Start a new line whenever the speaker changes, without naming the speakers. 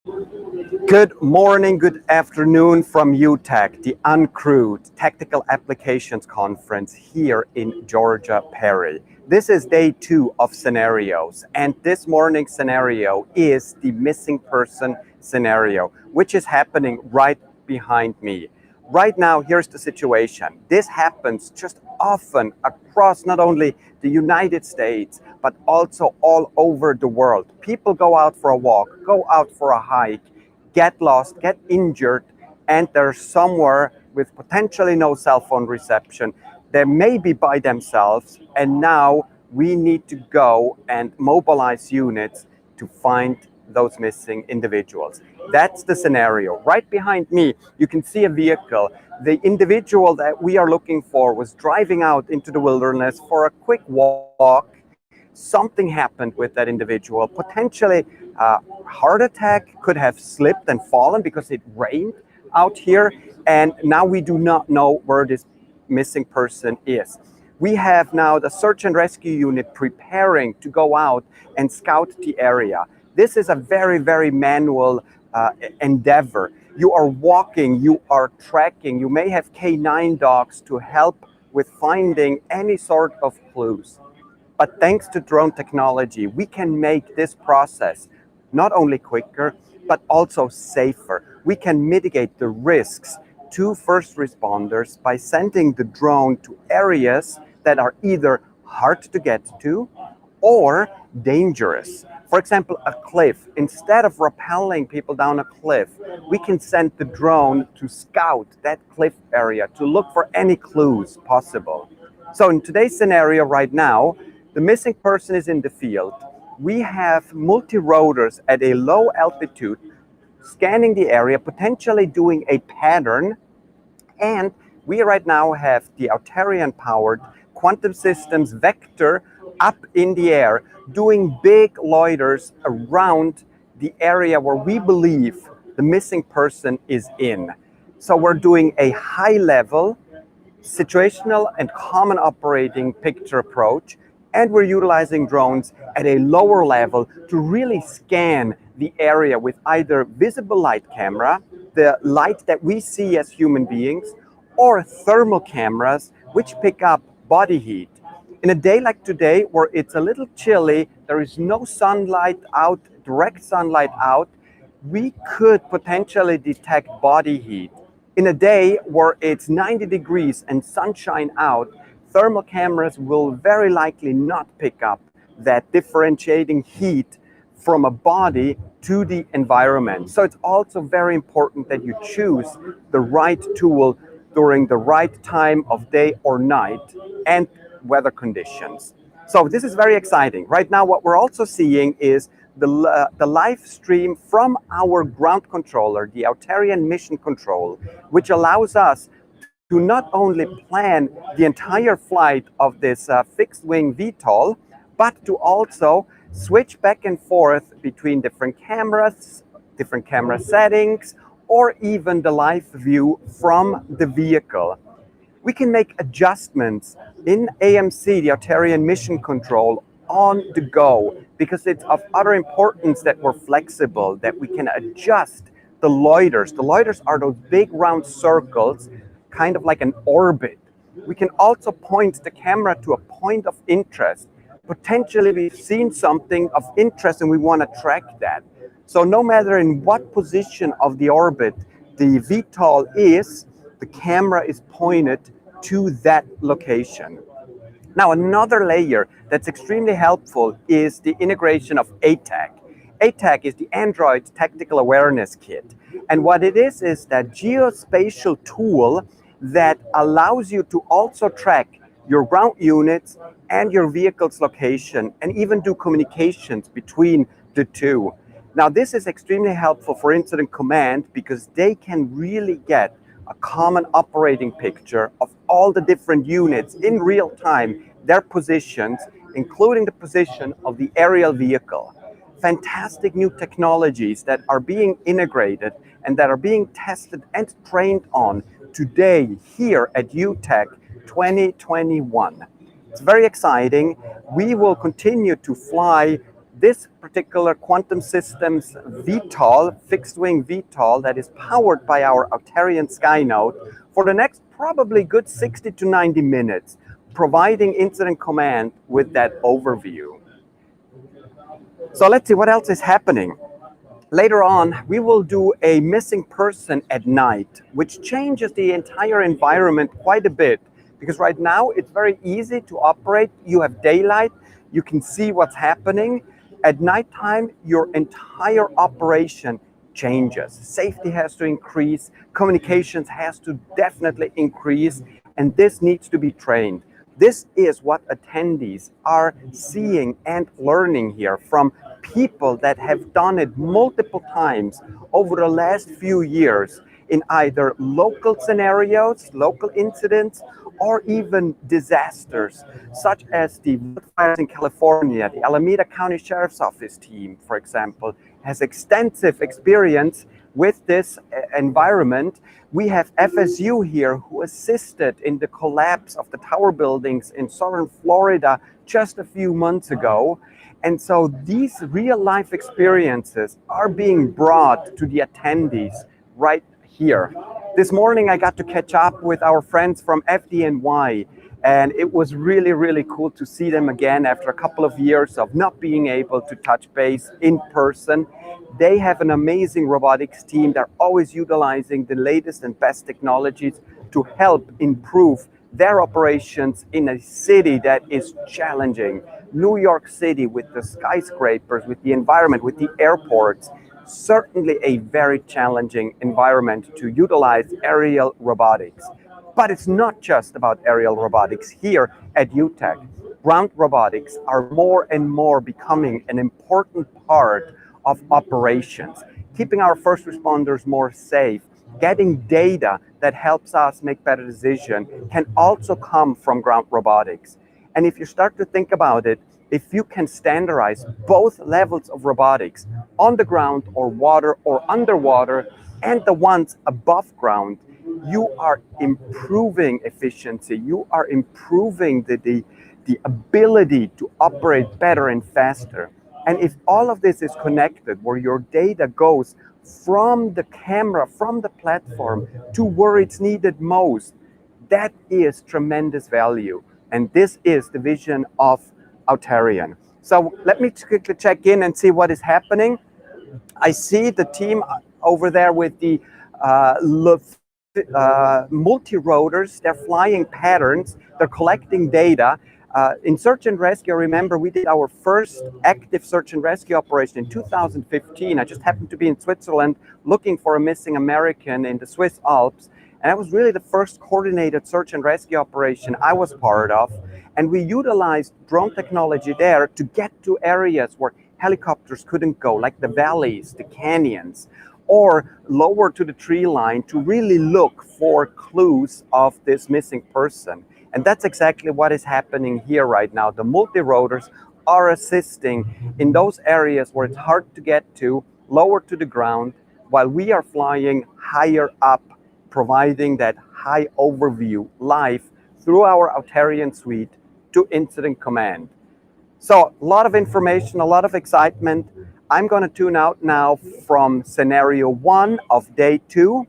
Good morning, good afternoon from UTAC, the Uncrewed Tactical Applications Conference here in Georgia, Perry. This is day 2 of scenarios, and this morning's scenario is the missing person scenario, which is happening right behind me. Right now, here's the situation. This happens just often across not only the United States, but also all over the world. People go out for a walk, go out for a hike, get lost, get injured, and they're somewhere with potentially no cell phone reception. They may be by themselves, and now we need to go and mobilize units to find those missing individuals. That's the scenario. Right behind me, you can see a vehicle. The individual that we are looking for was driving out into the wilderness for a quick walk. Something happened with that individual, potentially heart attack, could have slipped and fallen because it rained out here, and now we do not know where this missing person is. We have now the search and rescue unit preparing to go out and scout the area. This is a very, very manual endeavor. You are walking, you are tracking, you may have K9 dogs to help with finding any sort of clues. But thanks to drone technology, we can make this process not only quicker, but also safer. We can mitigate the risks to first responders by sending the drone to areas that are either hard to get to or dangerous. For example, a cliff. Instead of rappelling people down a cliff, we can send the drone to scout that cliff area to look for any clues possible. So in today's scenario right now, the missing person is in the field. We have multi-rotors at a low altitude scanning the area, potentially doing a pattern, and we right now have the Auterion powered quantum systems vector up in the air doing big loiters around the area where we believe the missing person is in. So we're doing a high level situational and common operating picture approach, and we're utilizing drones at a lower level to really scan the area with either visible light camera, the light that we see as human beings, or thermal cameras, which pick up body heat. In a day like today, where it's a little chilly, there is no sunlight out, direct sunlight out, we could potentially detect body heat. In a day where it's 90 degrees and sunshine out, thermal cameras will very likely not pick up that differentiating heat from a body to the environment. So it's also very important that you choose the right tool during the right time of day or night and weather conditions. So this is very exciting. Right now, what we're also seeing is the live stream from our ground controller, the Auterion Mission Control, which allows us to not only plan the entire flight of this fixed wing VTOL, but to also switch back and forth between different cameras, different camera settings, or even the live view from the vehicle. We can make adjustments in AMC, the Auterion Mission Control, on the go, because it's of utter importance that we're flexible, that we can adjust the loiters. The loiters are those big round circles, kind of like an orbit. We can also point the camera to a point of interest. Potentially we've seen something of interest and we want to track that. So no matter in what position of the orbit the VTOL is, the camera is pointed to that location. Now, another layer that's extremely helpful is the integration of ATAC. ATAC is the Android Tactical Awareness Kit. And what it is that geospatial tool that allows you to also track your ground units and your vehicle's location and even do communications between the two. Now, this is extremely helpful for incident command because they can really get a common operating picture of all the different units in real time, their positions, including the position of the aerial vehicle. Fantastic new technologies that are being integrated and that are being tested and trained on today here at UTAC 2021. It's very exciting. We will continue to fly This particular quantum systems VTOL, fixed wing VTOL, that is powered by our Auterion Skynote for the next probably good 60 to 90 minutes, providing incident command with that overview. So let's see what else is happening. Later on, we will do a missing person at night, which changes the entire environment quite a bit, because right now it's very easy to operate. You have daylight, you can see what's happening. At nighttime, your entire operation changes. Safety has to increase, communications has to definitely increase, and this needs to be trained. This is what attendees are seeing and learning here from people that have done it multiple times over the last few years in either local scenarios, local incidents, or even disasters, such as the fires in California. The Alameda County Sheriff's Office team, for example, has extensive experience with this environment. We have FSU here, who assisted in the collapse of the tower buildings in southern Florida just a few months ago. And so these real life experiences are being brought to the attendees right here. This morning I got to catch up with our friends from FDNY, and it was really, really cool to see them again after a couple of years of not being able to touch base in person. They have an amazing robotics team. They're always utilizing the latest and best technologies to help improve their operations in a city that is challenging. New York City, with the skyscrapers, with the environment, with the airports, certainly a very challenging environment to utilize aerial robotics. But it's not just about aerial robotics here at UTAC. Ground robotics are more and more becoming an important part of operations, keeping our first responders more safe. Getting data that helps us make better decisions can also come from ground robotics. And if you start to think about it, if you can standardize both levels of robotics, on the ground or water or underwater, and the ones above ground, you are improving efficiency, you are improving the ability to operate better and faster. And if all of this is connected, where your data goes from the camera, from the platform, to where it's needed most, that is tremendous value. And this is the vision of Auterion. So let me quickly check in and see what is happening. I see the team over there with the multi-rotors. They're flying patterns, they're collecting data. In search and rescue, remember, we did our first active search and rescue operation in 2015. I just happened to be in Switzerland looking for a missing American in the Swiss Alps. And that was really the first coordinated search and rescue operation I was part of. And we utilized drone technology there to get to areas where helicopters couldn't go, like the valleys, the canyons, or lower to the tree line, to really look for clues of this missing person. And that's exactly what is happening here right now. The multi-rotors are assisting in those areas where it's hard to get to, lower to the ground, while we are flying higher up, providing that high overview live through our Auterion suite to incident command. So a lot of information, a lot of excitement. I'm going to tune out now from scenario 1 of day 2.